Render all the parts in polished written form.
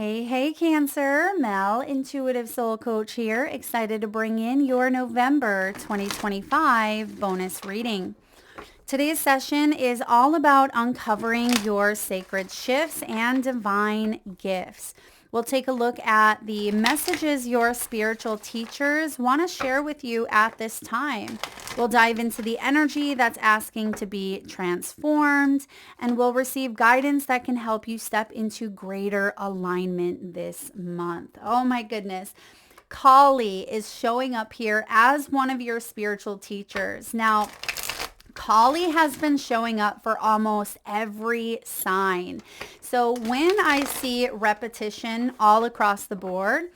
Hey, Cancer. Mel, Intuitive Soul Coach here. Excited to bring in your November 2025 bonus reading. Today's session is all about uncovering your sacred shifts and divine gifts. We'll take a look at the messages your spiritual teachers want to share with you at this time. We'll dive into the energy that's asking to be transformed, and we'll receive guidance that can help you step into greater alignment this month. Oh my goodness. Kali is showing up here as one of your spiritual teachers. Now, Kali has been showing up for almost every sign. So when I see repetition all across the board,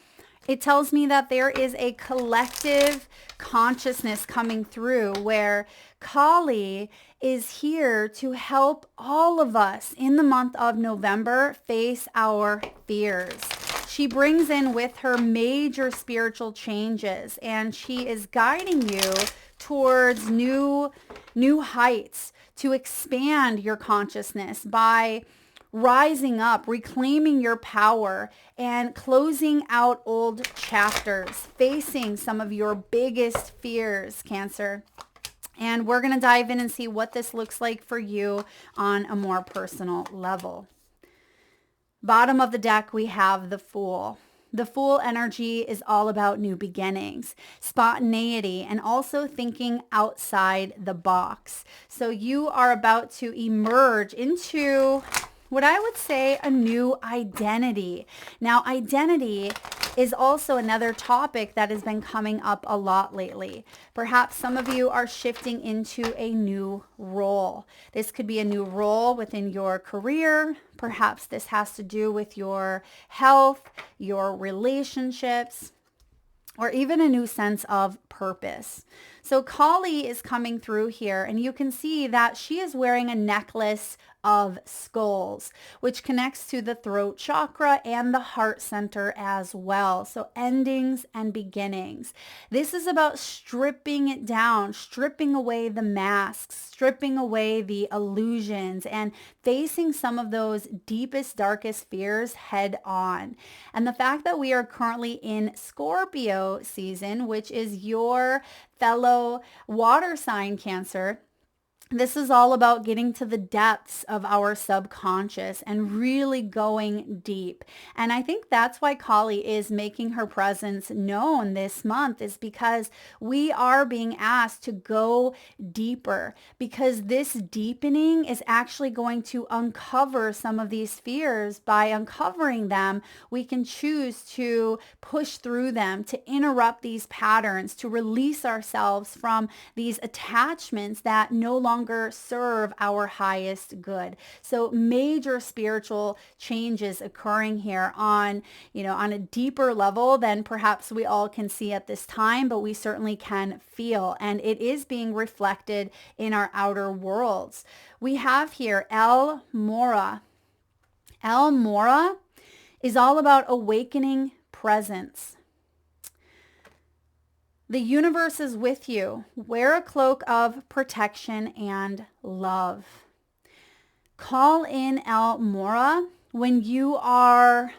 it tells me that there is a collective consciousness coming through where Kali is here to help all of us in the month of November face our fears. She brings in with her major spiritual changes, and she is guiding you towards new heights to expand your consciousness by rising up, reclaiming your power, and closing out old chapters, facing some of your biggest fears, Cancer. And we're going to dive in and see what this looks like for you on a more personal level. Bottom of the deck, we have the Fool. The Fool energy is all about new beginnings, spontaneity, and also thinking outside the box. So you are about to emerge into what I would say a new identity. Now, identity is also another topic that has been coming up a lot lately. Perhaps some of you are shifting into a new role. This could be a new role within your career. Perhaps this has to do with your health, your relationships, or even a new sense of purpose. So Kali is coming through here, and you can see that she is wearing a necklace of skulls, which connects to the throat chakra and the heart center as well. So endings and beginnings. This is about stripping it down, stripping away the masks, stripping away the illusions, and facing some of those deepest, darkest fears head on. And the fact that we are currently in Scorpio season, which is your fellow water sign, Cancer, this is all about getting to the depths of our subconscious and really going deep. And I think that's why Kali is making her presence known this month, is because we are being asked to go deeper, because this deepening is actually going to uncover some of these fears. By uncovering them, we can choose to push through them, to interrupt these patterns, to release ourselves from these attachments that no longer serve our highest good. So major spiritual changes occurring here on a deeper level than perhaps we all can see at this time, but we certainly can feel, and it is being reflected in our outer worlds. We have here El Mora. El Mora is all about awakening presence. The universe is with you. Wear a cloak of protection and love. Call in El Mora when you are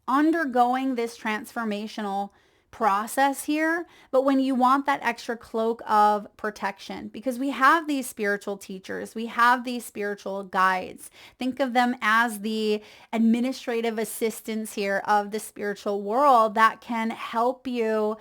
undergoing this transformational process here, but when you want that extra cloak of protection, because we have these spiritual teachers, we have these spiritual guides. Think of them as the administrative assistants here of the spiritual world that can help you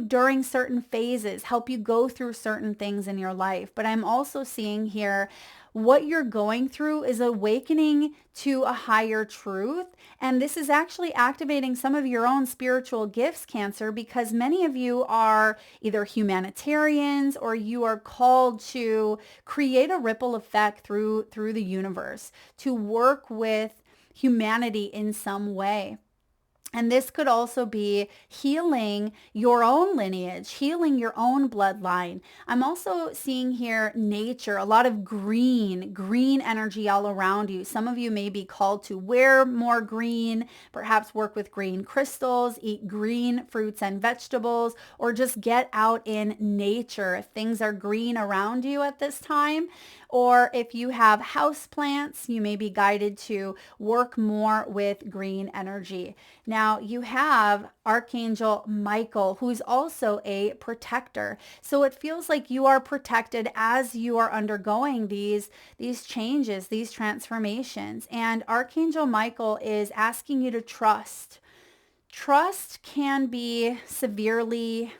during certain phases, help you go through certain things in your life. But I'm also seeing here what you're going through is awakening to a higher truth. And this is actually activating some of your own spiritual gifts, Cancer, because many of you are either humanitarians or you are called to create a ripple effect through the universe, to work with humanity in some way. And this could also be healing your own lineage, healing your own bloodline. I'm also seeing here nature, a lot of green energy all around you. Some of you may be called to wear more green, perhaps work with green crystals, eat green fruits and vegetables, or just get out in nature if things are green around you at this time. Or if you have house plants, you may be guided to work more with green energy. Now you have Archangel Michael, who's also a protector. So it feels like you are protected as you are undergoing these changes, these transformations. And Archangel Michael is asking you to trust. Trust can be severely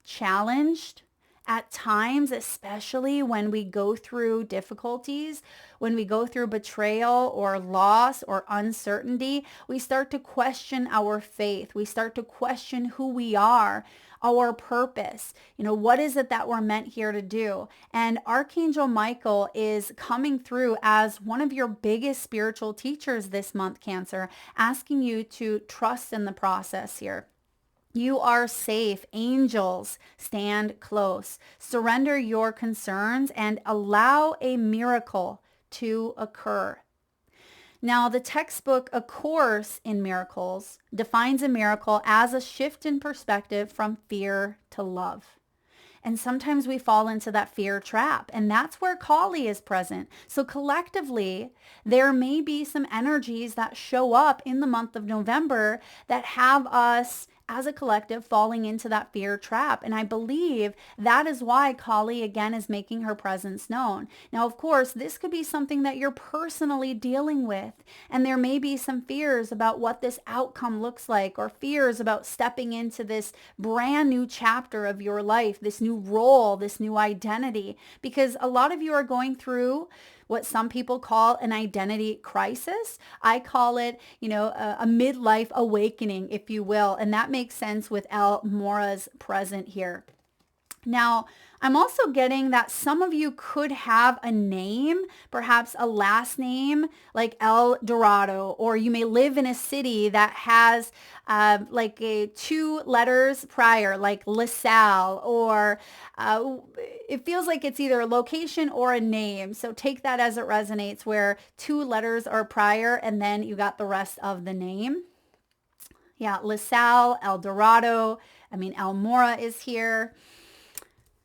challenged at times, especially when we go through difficulties, when we go through betrayal or loss or uncertainty, we start to question our faith. We start to question who we are, our purpose. What is it that we're meant here to do? And Archangel Michael is coming through as one of your biggest spiritual teachers this month, Cancer, asking you to trust in the process here. You are safe. Angels stand close. Surrender your concerns and allow a miracle to occur. Now, the textbook, A Course in Miracles, defines a miracle as a shift in perspective from fear to love. And sometimes we fall into that fear trap, and that's where Kali is present. So collectively, there may be some energies that show up in the month of November that have us as a collective falling into that fear trap. And I believe that is why Kali again is making her presence known. Now, of course, this could be something that you're personally dealing with. And there may be some fears about what this outcome looks like, or fears about stepping into this brand new chapter of your life, this new role, this new identity, because a lot of you are going through what some people call an identity crisis. I call it, a midlife awakening, if you will. And that makes sense with El Mora's present here. Now, I'm also getting that some of you could have a name, perhaps a last name like El Dorado, or you may live in a city that has like a 2 letters prior, like LaSalle, or it feels like it's either a location or a name. So take that as it resonates, where 2 letters are prior and then you got the rest of the name. Yeah, LaSalle, El Dorado. El Mora is here.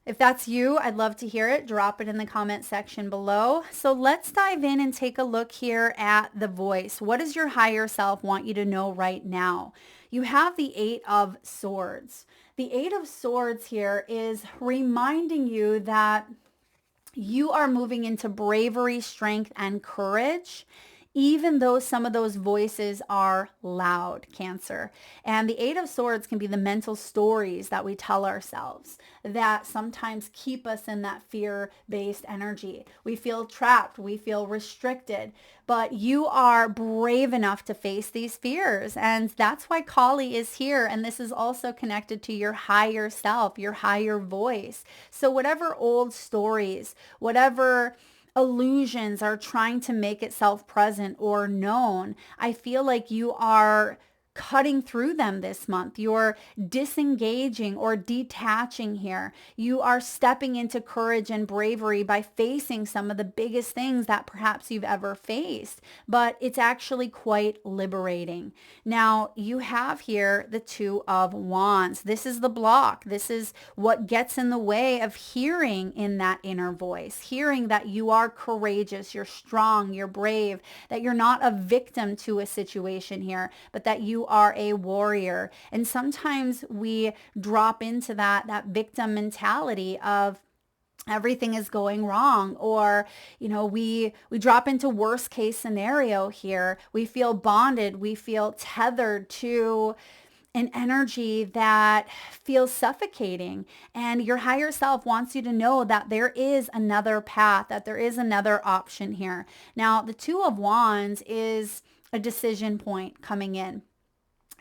If that's you, I'd love to hear it. Drop it in the comment section below. So let's dive in and take a look here at the voice. What does your higher self want you to know right now? You have the 8 of Swords. The 8 of Swords here is reminding you that you are moving into bravery, strength, and courage, even though some of those voices are loud, Cancer. And the 8 of Swords can be the mental stories that we tell ourselves that sometimes keep us in that fear-based energy. We feel trapped. We feel restricted. But you are brave enough to face these fears. And that's why Kali is here. And this is also connected to your higher self, your higher voice. So whatever old stories, whatever illusions are trying to make itself present or known, I feel like you are cutting through them this month. You're disengaging or detaching here. You are stepping into courage and bravery by facing some of the biggest things that perhaps you've ever faced, but it's actually quite liberating. Now, you have here the 2 of Wands. This is the block. This is what gets in the way of hearing in that inner voice, hearing that you are courageous, you're strong, you're brave, that you're not a victim to a situation here, but that you are a warrior. And sometimes we drop into that victim mentality of everything is going wrong, or we drop into worst case scenario here. We feel bonded, we feel tethered to an energy that feels suffocating. And your higher self wants you to know that there is another path, that there is another option here. Now, the 2 of Wands is a decision point coming in.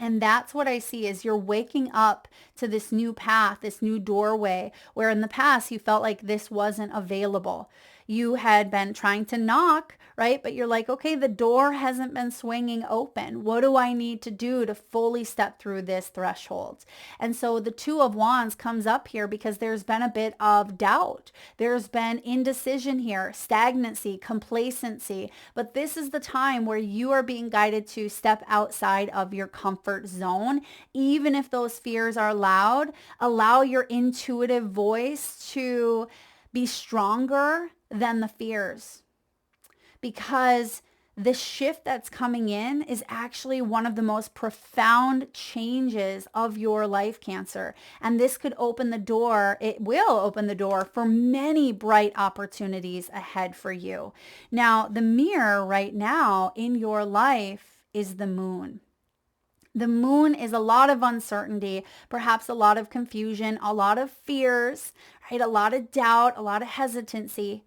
And that's what I see is you're waking up to this new path, this new doorway, where in the past you felt like this wasn't available. you had been trying to knock, right? But you're like, okay, the door hasn't been swinging open. What do I need to do to fully step through this threshold? And so the Two of Wands comes up here because there's been a bit of doubt. There's been indecision here, stagnancy, complacency. But this is the time where you are being guided to step outside of your comfort zone. Even if those fears are loud, allow your intuitive voice to be stronger than the fears, because the shift that's coming in is actually one of the most profound changes of your life, Cancer. And this could open the door, it will open the door for many bright opportunities ahead for you. Now, the mirror right now in your life is the moon. The moon is a lot of uncertainty, perhaps a lot of confusion, a lot of fears, right? A lot of doubt, a lot of hesitancy.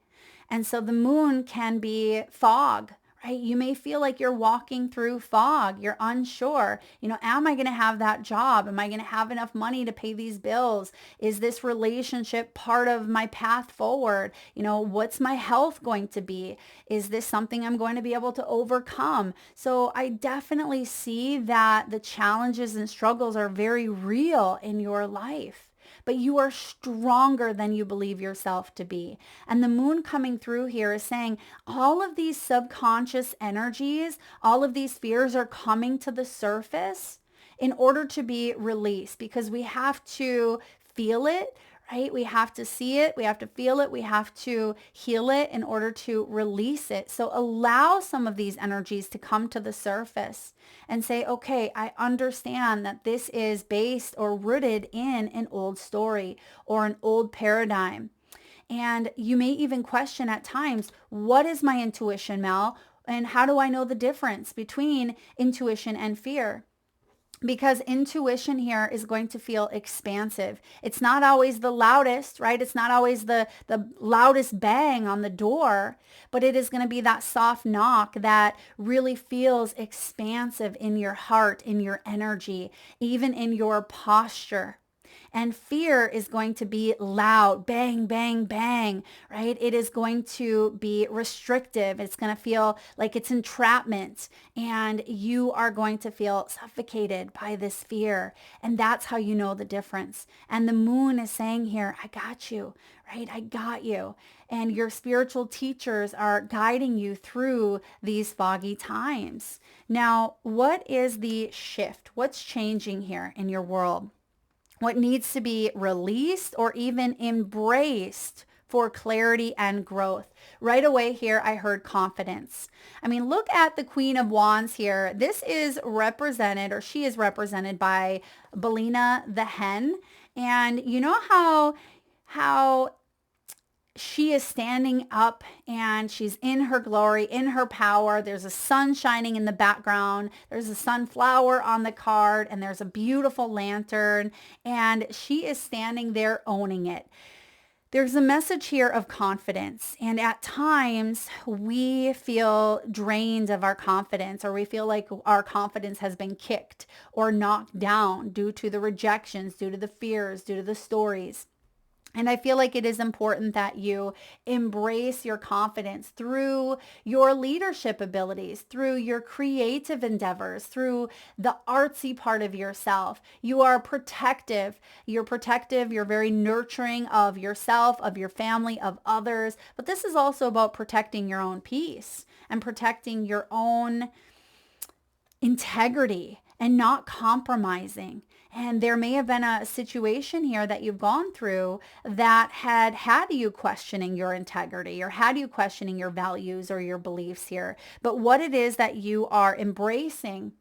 And so the moon can be fog, right? You may feel like you're walking through fog. You're unsure. Am I going to have that job? Am I going to have enough money to pay these bills? Is this relationship part of my path forward? What's my health going to be? Is this something I'm going to be able to overcome? So I definitely see that the challenges and struggles are very real in your life. But you are stronger than you believe yourself to be. And the moon coming through here is saying all of these subconscious energies, all of these fears are coming to the surface in order to be released, because we have to feel it, right? We have to see it. We have to feel it. We have to heal it in order to release it. So allow some of these energies to come to the surface and say, okay, I understand that this is based or rooted in an old story or an old paradigm. And you may even question at times, what is my intuition, Mel? And how do I know the difference between intuition and fear? Because intuition here is going to feel expansive. It's not always the loudest, right? It's not always the loudest bang on the door, but it is going to be that soft knock that really feels expansive in your heart, in your energy, even in your posture. And fear is going to be loud, bang, bang, bang, right? It is going to be restrictive. It's going to feel like it's entrapment, and you are going to feel suffocated by this fear. And that's how you know the difference. And the moon is saying here, I got you, right? I got you. And your spiritual teachers are guiding you through these foggy times. Now, what is the shift? What's changing here in your world? What needs to be released or even embraced for clarity and growth? Right away here, I heard confidence. I mean, look at the Queen of Wands here. This is represented, or she is represented by Belina the hen. And you know how she is standing up and she's in her glory, in her power. There's a sun shining in the background. There's a sunflower on the card, and there's a beautiful lantern, and she is standing there owning it. There's a message here of confidence, and at times we feel drained of our confidence, or we feel like our confidence has been kicked or knocked down due to the rejections, due to the fears, due to the stories. And I feel like it is important that you embrace your confidence through your leadership abilities, through your creative endeavors, through the artsy part of yourself. You are protective. You're protective. You're very nurturing of yourself, of your family, of others. But this is also about protecting your own peace and protecting your own integrity and not compromising. And there may have been a situation here that you've gone through that had you questioning your integrity, or had you questioning your values or your beliefs here. But what it is that you are embracing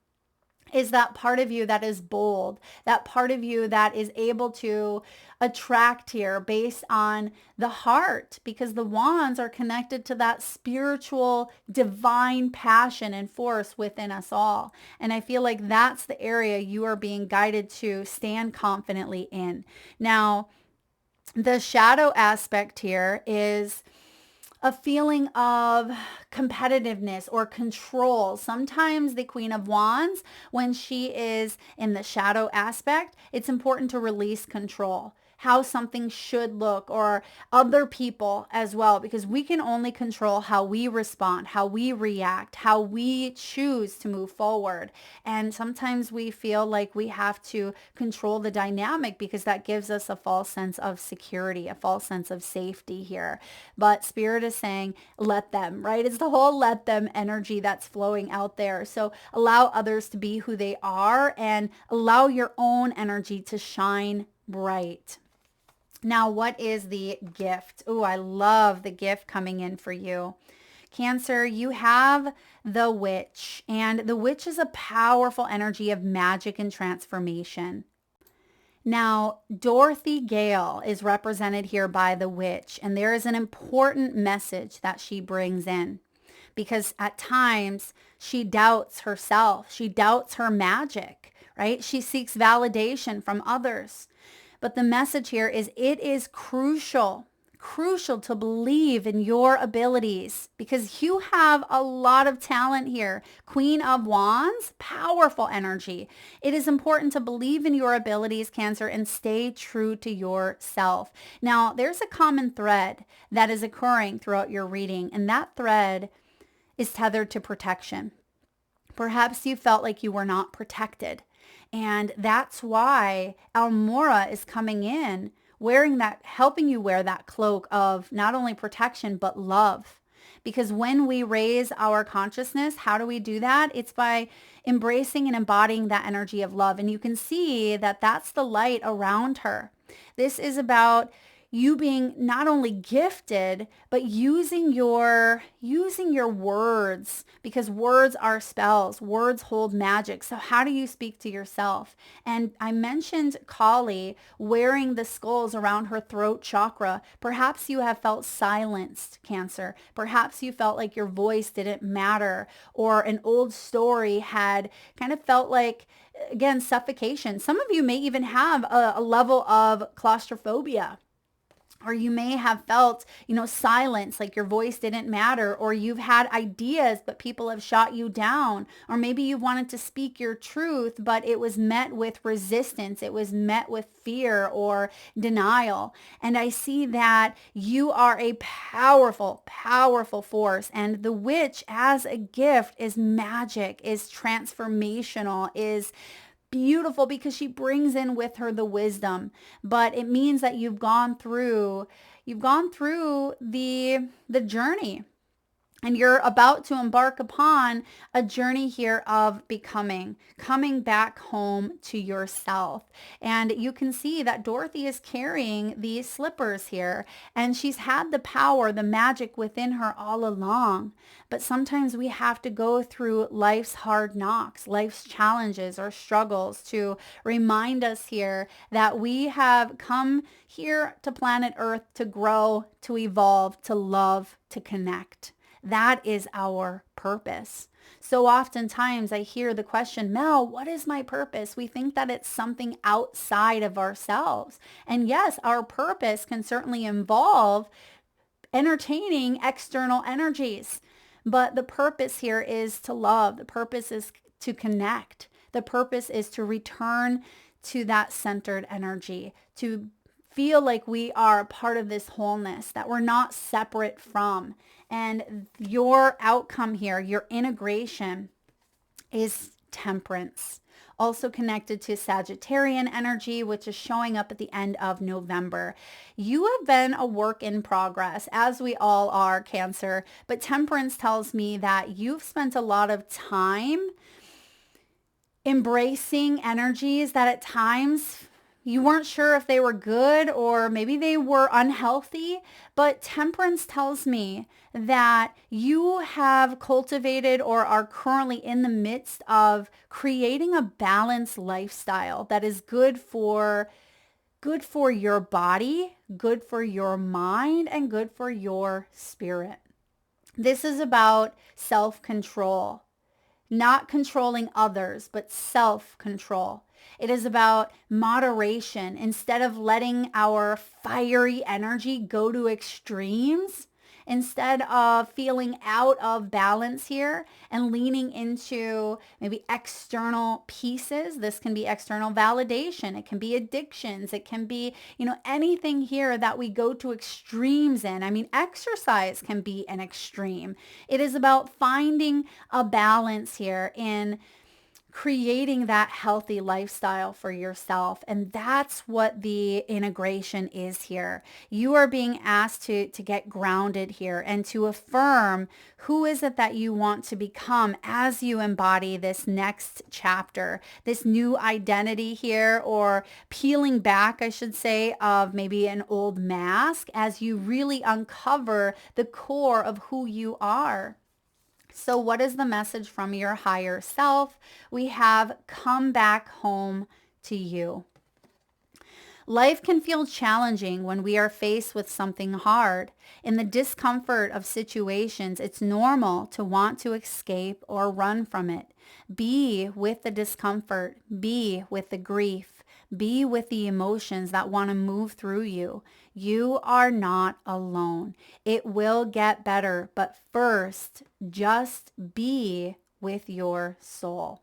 is that part of you that is bold, that part of you that is able to attract here based on the heart, because the wands are connected to that spiritual, divine passion and force within us all. And I feel like that's the area you are being guided to stand confidently in. Now, the shadow aspect here is a feeling of competitiveness or control. Sometimes the Queen of Wands, when she is in the shadow aspect, it's important to release control. how something should look, or other people as well, because we can only control how we respond, how we react, how we choose to move forward. And sometimes we feel like we have to control the dynamic because that gives us a false sense of security, a false sense of safety here. But Spirit is saying, let them, right? It's the whole let them energy that's flowing out there. So allow others to be who they are and allow your own energy to shine bright. Now, what is the gift? Oh, I love the gift coming in for you. Cancer, you have the witch, and the witch is a powerful energy of magic and transformation. Now, Dorothy Gale is represented here by the witch, and there is an important message that she brings in, because at times she doubts herself. She doubts her magic, right? She seeks validation from others. But the message here is it is crucial to believe in your abilities, because you have a lot of talent here. Queen of Wands, powerful energy. It is important to believe in your abilities, Cancer, and stay true to yourself. Now, there's a common thread that is occurring throughout your reading, and that thread is tethered to protection. Perhaps you felt like you were not protected. And that's why Almora is coming in, wearing that, helping you wear that cloak of not only protection, but love. Because when we raise our consciousness, how do we do that? It's by embracing and embodying that energy of love. And you can see that that's the light around her. This is about you being not only gifted, but using your words, because words are spells. Words hold magic. So how do you speak to yourself? And I mentioned Kali wearing the skulls around her throat chakra. Perhaps you have felt silenced, Cancer. Perhaps you felt like your voice didn't matter, or an old story had kind of felt like, again, suffocation. Some of you may even have a level of claustrophobia. Or you may have felt, silence, like your voice didn't matter, or you've had ideas, but people have shot you down. Or maybe you wanted to speak your truth, but it was met with resistance. It was met with fear or denial. And I see that you are a powerful, powerful force. And the witch as a gift is magic, is transformational, is beautiful, because she brings in with her the wisdom. But it means that you've gone through the journey, and you're about to embark upon a journey here of coming back home to yourself. And you can see that Dorothy is carrying these slippers here, and she's had the power, the magic within her all along. But sometimes we have to go through life's hard knocks, life's challenges or struggles, to remind us here that we have come here to planet Earth to grow, to evolve, to love, to connect. That is our purpose. So oftentimes I hear the question, Mel, what is my purpose? We think that it's something outside of ourselves. And yes, our purpose can certainly involve entertaining external energies. But the purpose here is to love. The purpose is to connect. The purpose is to return to that centered energy, to feel like we are a part of this wholeness, that we're not separate from. And your outcome here, your integration, is temperance. Also connected to Sagittarian energy, which is showing up at the end of November. You have been a work in progress, as we all are, Cancer. But temperance tells me that you've spent a lot of time embracing energies that at times you weren't sure if they were good, or maybe they were unhealthy. But temperance tells me that you have cultivated, or are currently in the midst of creating, a balanced lifestyle that is good for your body, good for your mind, and good for your spirit. This is about self-control, not controlling others, but self-control. It is about moderation. Instead of letting our fiery energy go to extremes, instead of feeling out of balance here and leaning into maybe external pieces. This can be external validation. It can be addictions. It can be, anything here that we go to extremes in. I mean, exercise can be an extreme. It is about finding a balance here in creating that healthy lifestyle for yourself. And that's what the integration is here. You are being asked to get grounded here and to affirm who is it that you want to become as you embody this next chapter, this new identity here, or peeling back, I should say, of maybe an old mask as you really uncover the core of who you are. So what is the message from your higher self? We have come back home to you. Life can feel challenging when we are faced with something hard. In the discomfort of situations, it's normal to want to escape or run from it. Be with the discomfort. Be with the grief. Be with the emotions that want to move through you. You are not alone. It will get better, but first, just be with your soul.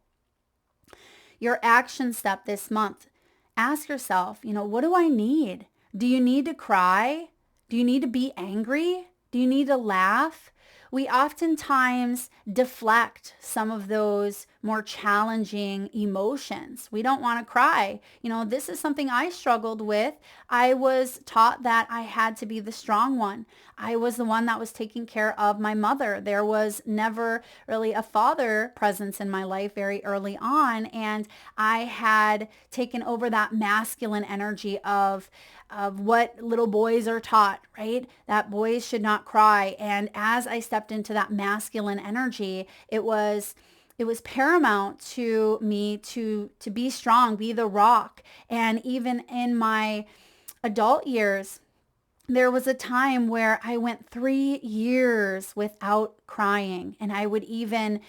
Your action step this month, ask yourself, what do I need? Do you need to cry? Do you need to be angry? Do you need to laugh? We oftentimes deflect some of those more challenging emotions. We don't want to cry. This is something I struggled with. I was taught that I had to be the strong one. I was the one that was taking care of my mother. There was never really a father presence in my life very early on. And I had taken over that masculine energy of what little boys are taught, right? That boys should not cry. And as I stepped into that masculine energy, it was paramount to me to be strong, be the rock. And even in my adult years, there was a time where I went 3 years without crying. And I would even,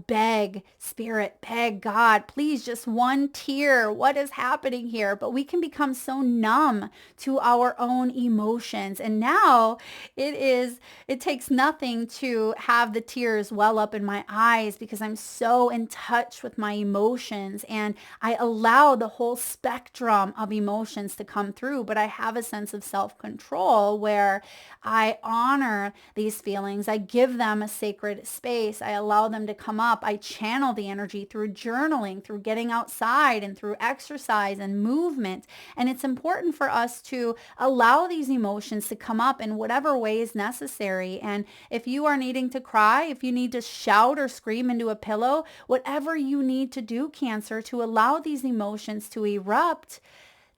beg spirit, beg God, please, just one tear. What is happening here? But we can become so numb to our own emotions. And now it takes nothing to have the tears well up in my eyes because I'm so in touch with my emotions and I allow the whole spectrum of emotions to come through. But I have a sense of self-control where I honor these feelings. I give them a sacred space. I allow them to come up. I channel the energy through journaling, through getting outside, and through exercise and movement. And it's important for us to allow these emotions to come up in whatever way is necessary. And if you are needing to cry, if you need to shout or scream into a pillow, whatever you need to do, Cancer, to allow these emotions to erupt,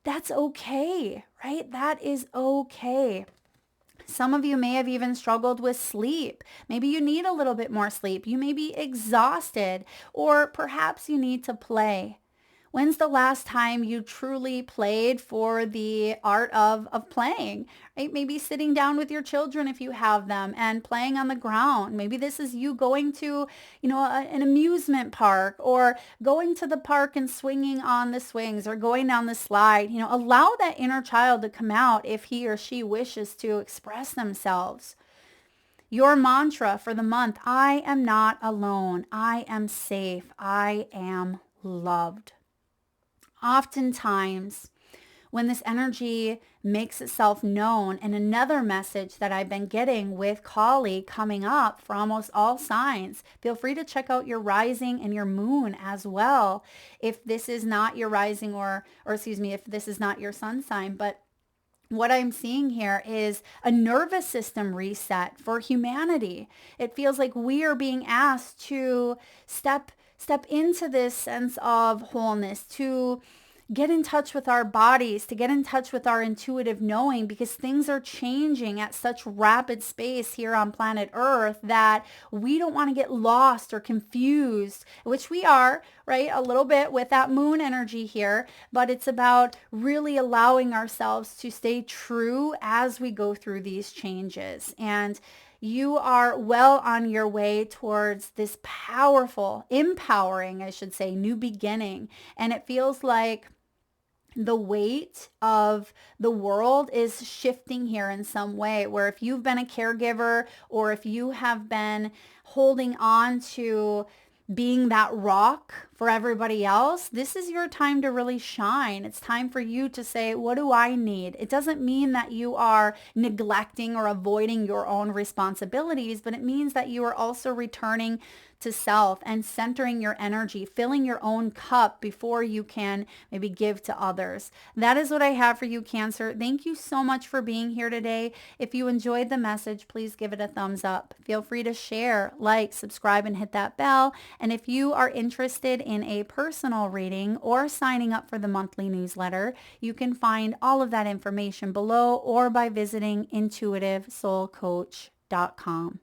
that's okay, right? That is okay. Some of you may have even struggled with sleep. Maybe you need a little bit more sleep. You may be exhausted, or perhaps you need to play. When's the last time you truly played for the art of playing, right? Maybe sitting down with your children if you have them and playing on the ground. Maybe this is you going to, an amusement park or going to the park and swinging on the swings or going down the slide. Allow that inner child to come out if he or she wishes to express themselves. Your mantra for the month, I am not alone. I am safe. I am loved. Oftentimes, when this energy makes itself known, and another message that I've been getting with Kali coming up for almost all signs, feel free to check out your rising and your moon as well. If this is not your rising if this is not your sun sign, but what I'm seeing here is a nervous system reset for humanity. It feels like we are being asked to step into this sense of wholeness, to get in touch with our bodies, to get in touch with our intuitive knowing, because things are changing at such rapid space here on planet Earth that we don't want to get lost or confused, which we are, right? A little bit with that moon energy here, but it's about really allowing ourselves to stay true as we go through these changes. And you are well on your way towards this powerful, empowering, I should say, new beginning. And it feels like the weight of the world is shifting here in some way, where if you've been a caregiver or if you have been holding on to being that rock for everybody else, this is your time to really shine. It's time for you to say, what do I need? It doesn't mean that you are neglecting or avoiding your own responsibilities, but it means that you are also returning to self and centering your energy, filling your own cup before you can maybe give to others. That is what I have for you, Cancer. Thank you so much for being here today. If you enjoyed the message, please give it a thumbs up. Feel free to share, like, subscribe, and hit that bell. And if you are interested in a personal reading or signing up for the monthly newsletter, you can find all of that information below or by visiting intuitivesoulcoach.com.